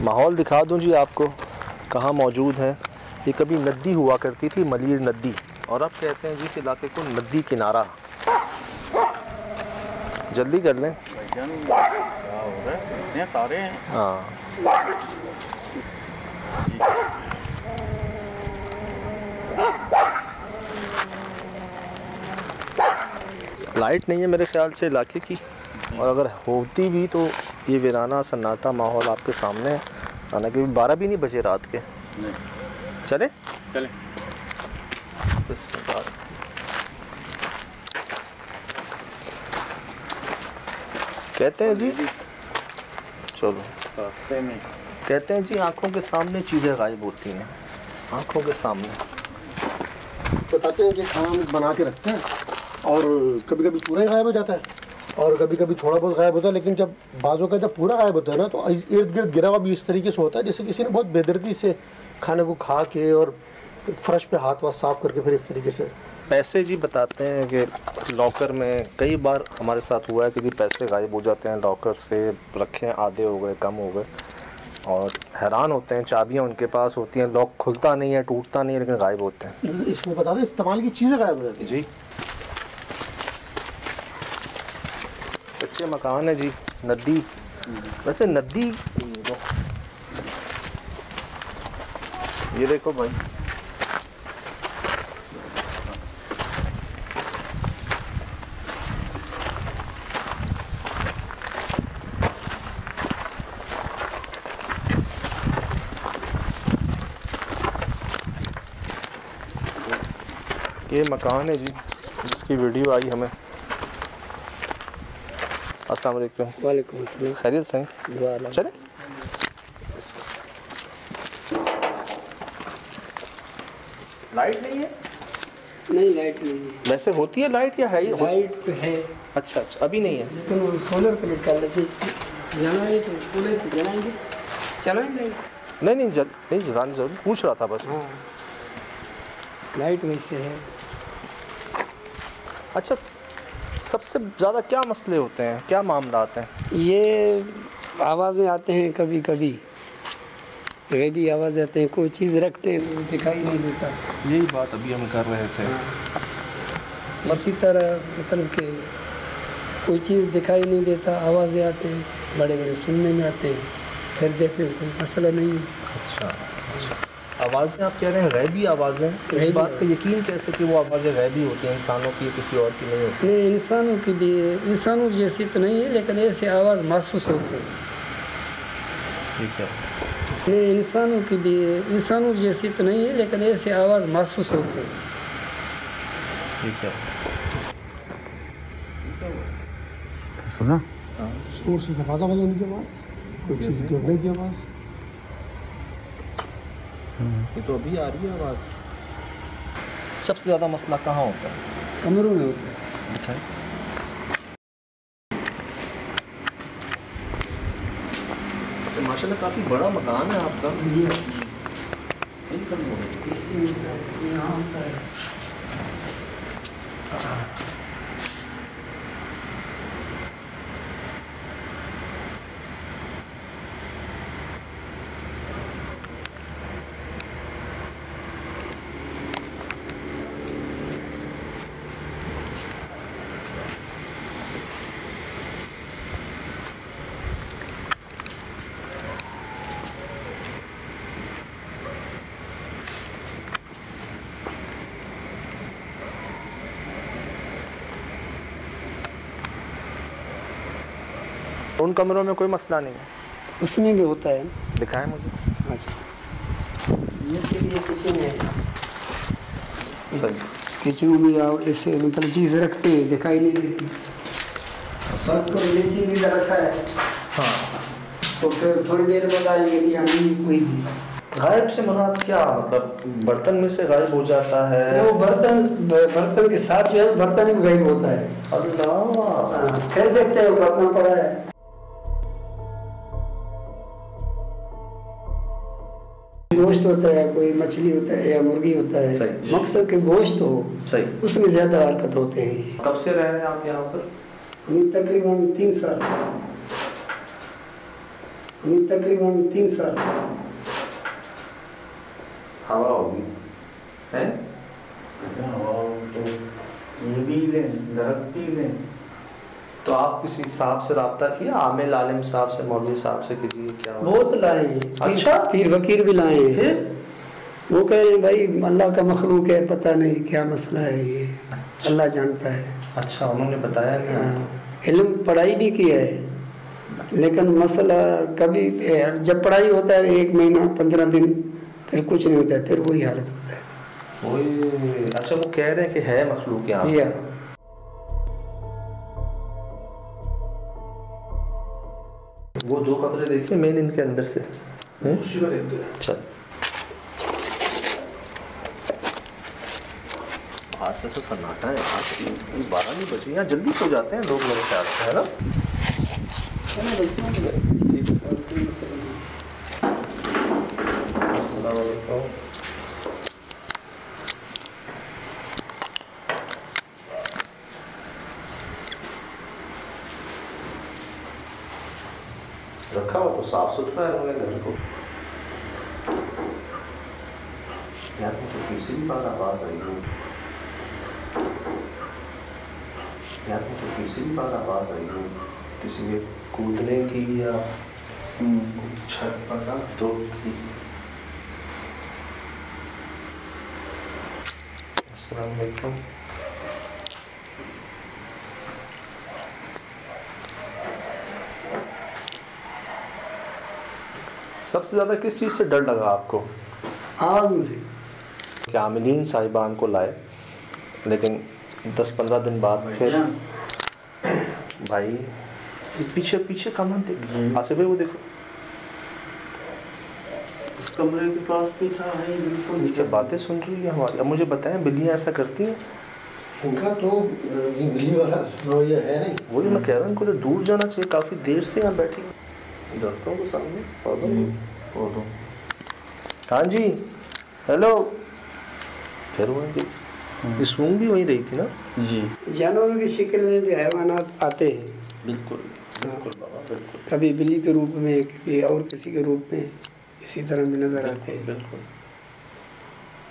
माहौल दिखा दूं जी आपको कहाँ मौजूद है। ये कभी नदी हुआ करती थी, मलीर नदी, और अब कहते हैं जी इस इलाके को नदी किनारा। जल्दी कर लें। हाँ, लाइट नहीं है मेरे ख्याल से इलाके की, और अगर होती भी तो ये वीराना सन्नाटा माहौल आपके सामने है। हालांकि 12 भी नहीं बजे रात के। चले चले। कहते हैं जी, चलो कहते हैं जी आंखों के सामने चीज़ें गायब होती हैं, आंखों के सामने। बताते हैं कि खाना हम बना के रखते हैं और कभी कभी पूरा ही गायब हो जाता है और कभी कभी थोड़ा बहुत गायब होता है, लेकिन जब बाजों का जब पूरा गायब होता है ना तो इर्द गिर्द गिरा हुआ भी इस तरीके से होता है जैसे किसी ने बहुत बेदर्दी से खाने को खा के और फर्श पे हाथ वाथ साफ करके फिर इस तरीके से। पैसे जी बताते हैं कि लॉकर में कई बार हमारे साथ हुआ है कि पैसे गायब हो जाते हैं, लॉकर से रखे हैं, आधे हो गए, कम हो गए, और हैरान होते हैं। चाबियां उनके पास होती हैं, लॉक खुलता नहीं है, टूटता नहीं है, लेकिन गायब होते हैं। इसमें बता दें इस्तेमाल की चीज़ें गायब हो जाती हैं जी। कच्चे मकान है जी, नदी, वैसे नदी ये देखो भाई, ये मकान है जी जिसकी वीडियो आई हमें। अस्सलाम वालेकुम। वालेकुम अस्सलाम। खैरियत से? चले। लाइट नहीं है? नहीं, लाइट नहीं है। वैसे होती है लाइट या है ही? लाइट तो है। अच्छा अच्छा, अभी नहीं है। लेकिन वो सोलर प्लेट कर लीजिए, जलाएंगे तो सोलर से जलाएंगे, चलाएंगे लाइट। नहीं नहीं जलाने जरूर पूछ रहा था बस। हाँ, लाइट वैसे है। अच्छा, सबसे ज़्यादा क्या मसले होते हैं, क्या मामला आते हैं? ये आवाज़ें आते हैं, कभी कभी गैबी आवाज़ आते हैं, कोई चीज़ रखते हैं तो दिखाई नहीं देता। यही बात अभी हम कर रहे थे। इसी तरह मतलब कि कोई चीज़ दिखाई नहीं देता, आवाज़ें आते हैं, बड़े बड़े सुनने में आते हैं, फिर देखते हैं कोई मसला नहीं है। अच्छा, आवाज़ें आप कह रहे हैं गैबी आवाज़ें, इस बात का यकीन कैसे कि वो आवाज़ें गैबी होती हैं, इंसानों की किसी और की नहीं होती? नहीं, इंसानों की भी, इंसानों जैसी तो नहीं है, लेकिन ऐसी आवाज़ महसूस होती है। ठीक है। नहीं, इंसानों की भी, इंसानों जैसी तो नहीं है, लेकिन ऐसी आवाज़ महसूस होती है। ठीक है। सुना? शोर से दबाता वाला उनके पास कोई चीज़ गिरने की आवाज़। ये तो अभी आ रही है आवाज़। सबसे ज़्यादा मसला कहाँ होता है? कमरों में होता है। अच्छा, तो माशाल्लाह काफ़ी बड़ा मकान है आपका। जी, इसी यहाँ होता है। उन कमरों में कोई मसला नहीं है? उसमें भी होता है। दिखाएं मुझे। अच्छा, ये किचन है। सही। किचन में आप ऐसे मतलब चीज़ रखते हैं, दिखाई नहीं देती। फर्स्ट को ये चीज़ इधर रखा है, हाँ, तो फिर थोड़ी देर बाद आएंगे कि नहीं कोई भी। गायब से मुराद क्या, मतलब बर्तन में से गायब हो जाता है? वो बर्तन के साथ जो है बर्तन भी गायब होता है। अल्लाह। फिर देखते हैं बर्तन पड़ा है। गोश्त होता है, कोई मछली होता है या मुर्गी होता है, मकसद के गोश्त हो, सही, उसमें ज़्यादा हरकत होते हैं। कब से रह रहे हैं आप यहाँ पर? हम तकरीबन 3 साल से। तकरीबन 3 साल से। हवा होगी है तो ये भी लें, दरख्त भी लें। तो आप किसी साहब से रब्ता किया, आमिल आलिम साहब से, मौलवी साहब से, किसी क्या बहुत लाए हैं, अच्छा। पीर फकीर भी लाए हैं। फिर वो कह रहे हैं भाई अल्लाह का मखलूक है, पता नहीं क्या मसला है, ये अल्लाह जानता है। अच्छा, उन्होंने बताया नहीं? हाँ, इल्म पढ़ाई भी किया है, लेकिन मसला कभी जब पढ़ाई होता है 1 महीना 15 दिन, फिर कुछ नहीं होता है, फिर वही हालत होता है। वही। अच्छा, वो कह रहे हैं कि है मखलूक यहाँ। जी हाँ। वो 2 कमरे देखिए मेन इनके अंदर से। उसी का देखते हैं। चल, आज तो सन्नाटा है, आज 12 नहीं बजे, यहाँ जल्दी सो जाते हैं लोग मेरे ख्याल से, है ना? अस्सलाम वालेकुम। रखा हो तो साफ सुथरा है उन्होंने घर को। यार मुझे तीसरी बार आवाज़ आई है, यार मुझे तीसरी बार आवाज़ आई है किसी के कूदने की या छत पर ना दो की। अस्सलाम वालेकुम। सबसे ज़्यादा किस चीज़ से डर लगा आपको? आवाज़ में से। कि आमिलीन साहिबान को लाए, लेकिन 10-15 दिन बाद फिर भाई पीछे पीछे का मन देख, आसिफ भाई वो देखो, उस कमरे के पास भी था, है बिल्कुल। ये क्या बातें सुन रही है हमारी? अब मुझे बताएं, बिल्लियाँ ऐसा करती हैं? इनका तो ये बिल्ली वाला रवैया है नहीं। वही मैं कह रहा हूँ, इनको तो दूर जाना चाहिए, काफ़ी देर से यहाँ बैठी दरख्तों के सामने पौधों। हाँ जी, हेलो। फिर वही जी, ये सूंघ भी वही रही थी ना? जी जानवरों की शक्ल में भी हैवानात आते हैं, बिल्कुल बिल्कुल बाबा, बिल्कुल कभी बिल्ली के रूप में, कभी और किसी के रूप में, इसी तरह भी नजर आते हैं। बिल्कुल।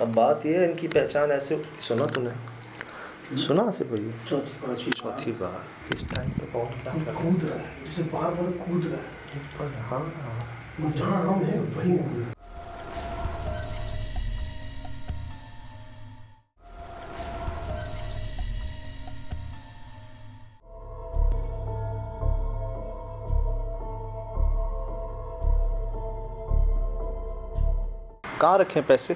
अब बात ये है, इनकी पहचान ऐसे, सुना तूने? सुना आसिफ भाई? चौथी बार इस टाइम पे कौन क्या कर रहा है? कूद रहा है, जैसे बार बार कूद रहा है। हाँ, जहाँ हम हैं वहीं कूद रहा है। कहाँ रखें पैसे?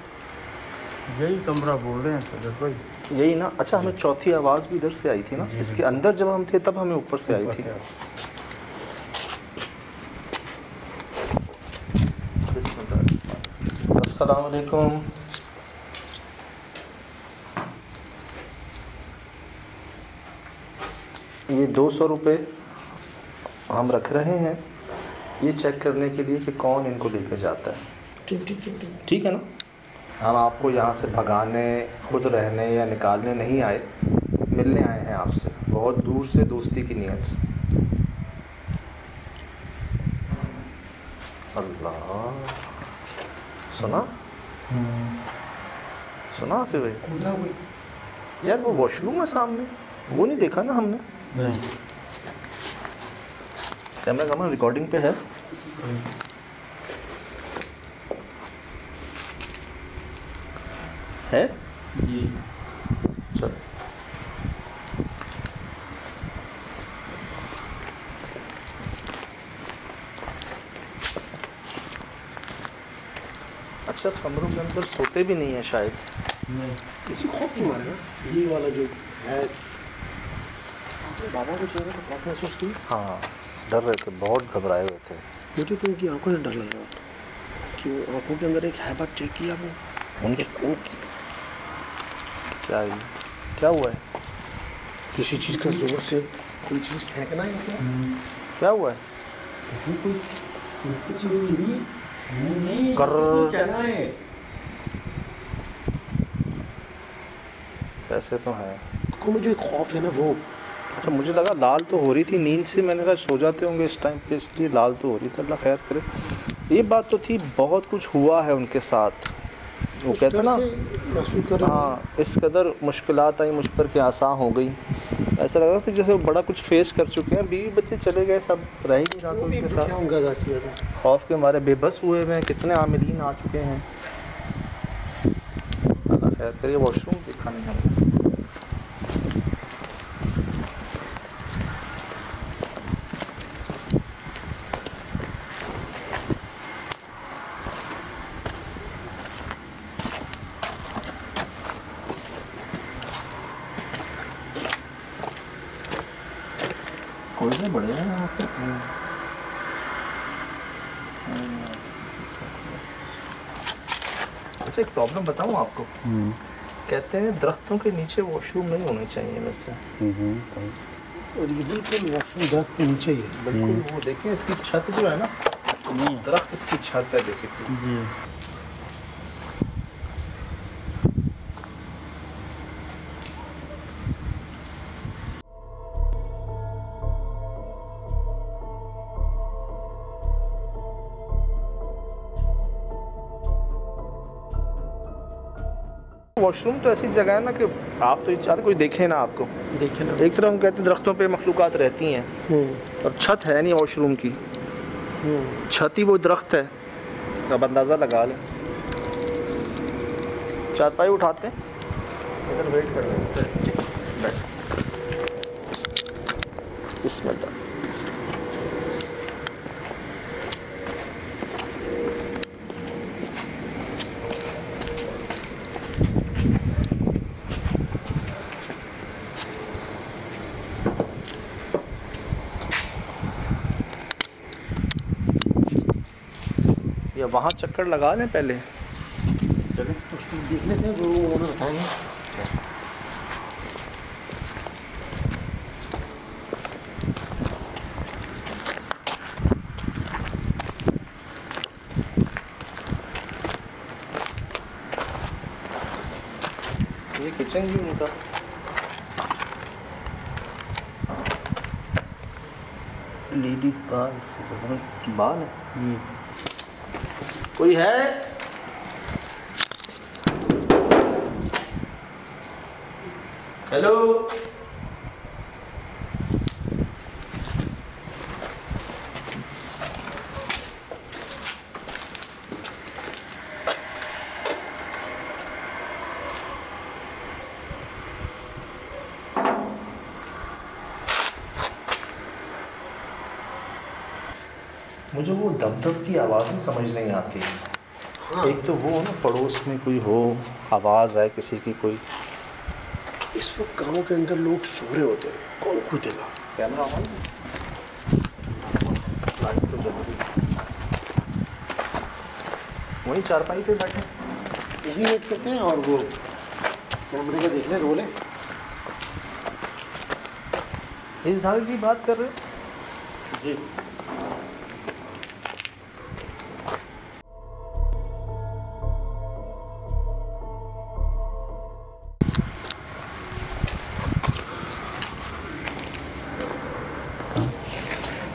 यही कमरा बोल रहे हैं सदर भाई। यही ना? अच्छा, हमें चौथी आवाज़ भी इधर से आई थी ना, इसके अंदर जब हम थे तब हमें ऊपर से आई थी। अस्सलाम वालेकुम। ये 200 रुपये हम रख रहे हैं ये चेक करने के लिए कि कौन इनको लेके जाता है। ठीक है ना? हम आपको यहाँ से भगाने, खुद रहने या निकालने नहीं आए, मिलने आए हैं आपसे, बहुत दूर से, दोस्ती की नीयत से। अल्लाह, सुना सुना से भाई? कूदा कोई। यार वो वॉशरूम है सामने, वो नहीं देखा ना हमने? कैमरा कैमरा रिकॉर्डिंग पे है। है जी चल। अच्छा, कमरों के अंदर सोते भी नहीं है शायद, किसी खौफ के मारे ना, ये वाला जो है बाबा के चेहरे पर खौफ महसूस की। हाँ, डर रहे थे, बहुत घबराए हुए थे। मुझे तो उनकी आंखों से डर लग रहा था कि वो आंखों के अंदर एक हैबत चेक किया वो उनके उनकी क्या क्या हुआ है? किसी चीज़ का जोर से कोई चीज़ फेंकना है क्या हुआ है? कोई ऐसी चीज़ मिली कर चला है। पैसे तो हैं। को मुझे खौफ है ना वो अच्छा, मुझे लगा लाल तो हो रही थी नींद से, मैंने कहा सो जाते होंगे इस टाइम पे, इसलिए लाल तो हो रही थी। अल्लाह खैर करे। ये बात तो थी, बहुत कुछ हुआ है उनके साथ, वो कहते ना हाँ, इस कदर मुश्किलात आई मुझ पर कि आसान हो गई। ऐसा लग रहा था जैसे वो बड़ा कुछ फेस कर चुके हैं, बीवी बच्चे चले गए, सब रह ही नहीं रहा था उसके साथ। खौफ के मारे बेबस हुए हुए हैं, कितने आमिलीन आ चुके हैं। अल्लाह खैर करिए। वॉशरूम देखा नहीं हमने। कोयले बड़े हैं यहाँ पे। अच्छा, एक प्रॉब्लम बताऊँ आपको। कहते हैं दरख्तों के नीचे वॉशरूम नहीं होने चाहिए वैसे। और ये बिल्कुल वॉशरूम दरख्त के नीचे ही है। बिल्कुल, वो देखिए इसकी छत जो है ना, दरख्त इसकी छत है बेसिकली। वॉशरूम तो ऐसी जगह है ना कि आप तो चाहते कोई देखे ना आपको। देखे ना, एक तरफ हम कहते हैं दरख्तों पे मखलूकात रहती हैं, और छत है नहीं वॉशरूम की, छत ही वो दरख्त है। अब अंदाज़ा लगा लें। चारपाई उठाते हैं, इधर वेट कर रहे हैं। बिस्मिल्लाह। या वहाँ चक्कर लगा लें पहले, चलें देख लेते हैं, वो उन्होंने बताएंगे। ये किचन भी उनका। लेडीज बाल है। कोई है? हेलो, मुझे वो दब की आवाज़ें समझ नहीं आती। हाँ। एक तो वो ना पड़ोस में कोई हो, आवाज़ आए किसी की कोई। इस वक्त गाँव के अंदर लोग सो रहे होते हैं, कौन कूदेगा? कैमरा ऑन, लाइट तो जरूरी। वहीं चारपाई पे बैठे यही वेट करते हैं, और वो कैमरे का देख लें, रोल है। इस धागे की बात कर रहे हो? जी।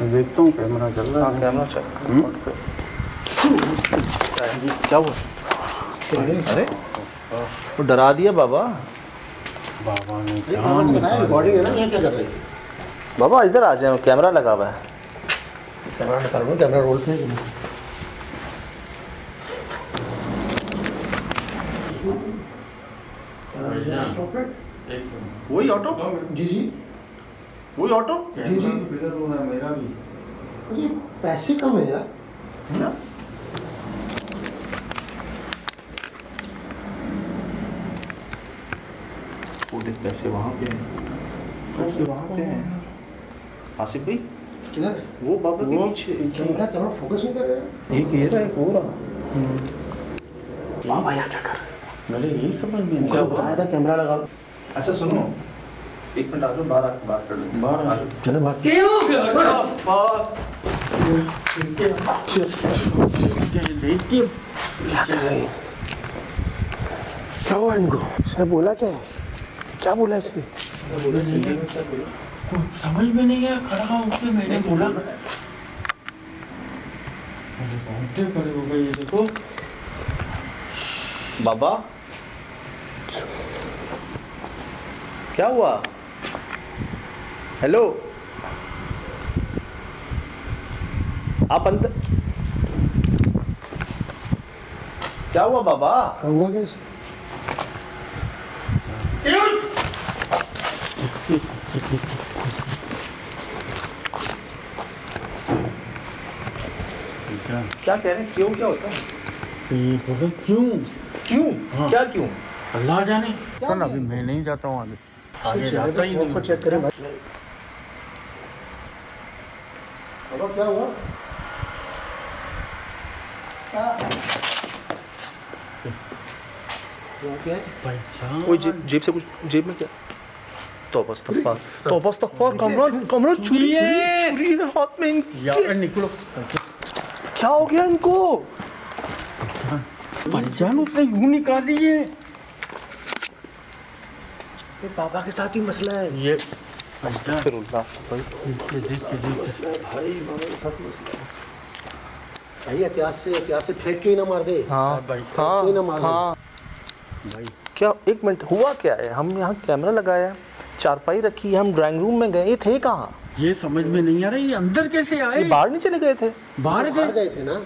देखता हूँ कैमरा चल रहा है। कैमरा चल। क्या हुआ? अरे वो डरा दिया बाबा। बाबा ने रिकॉर्डिंग है ना, ये क्या कर रही है? बाबा इधर आ जाए, कैमरा लगा हुआ है। कैमरा लगा रहा हूँ, कैमरा रोल पे। वही ऑटो? जी जी वही ऑटो? जी जी। मेरा भी ये पैसे कम है यार। वो देख पैसे वहाँ पे हैं, पैसे वहाँ पे हैं। आसिफ भाई किधर है? वो बाबा के पीछे। कैमरा फोकस नहीं कर रहा है। एक ये रहा, एक हो रहा। वाह भैया क्या कर रहे हैं? मैंने यही समझ में उनको बताया था कैमरा लगा लो। अच्छा सुनो, एक मिनट आ जाओ, बाहर आके बात कर लो। बाहर आ चले बाहर। क्या कर रहे हैं? क्या हुआ इनको? इसने बोला क्या है? क्या बोला इसने? समझ में नहीं आया, खड़ा होके मैंने बोला घंटे खड़े हो गए। ये देखो बाबा क्या हुआ? हेलो, आप अंदर? क्या हुआ बाबा? हुआ कैसे? क्या कह रहे हैं? क्यों? क्या होता है? क्यों? क्यों? हाँ। क्या क्यों? अल्लाह जाने। चल अभी मैं नहीं जाता हूँ, आगे जाता ही नहीं। चेक करें भाई। बाबा क्या हुआ? क्या है? पहचान कोई जेब से कुछ, जेब में क्या? तौबा इस्तग़फ़ार, कमरा चोरी है हाथ में यार इनके। निकलो। क्या हो गया इनको? पहचान उसने यूं निकाली है। ये पापा के साथ ही मसला है। ये अस्तग़फिरुल्लाह भाई। देख के भाई बाबा के साथ मसला है भाई। एहतियात से फेंक के ही ना मार दे। हाँ भाई फेंक के ही ना मार दे। हाँ। भाई क्या, एक मिनट, हुआ क्या है? हम यहाँ कैमरा लगाया है, चारपाई रखी है, हम ड्राइंग रूम में गए, ये थे कहाँ? ये समझ में नहीं आ रहा, ये अंदर कैसे आए? ये बाहर नहीं चले गए थे? बाहर बाहर गए। गए थे ना।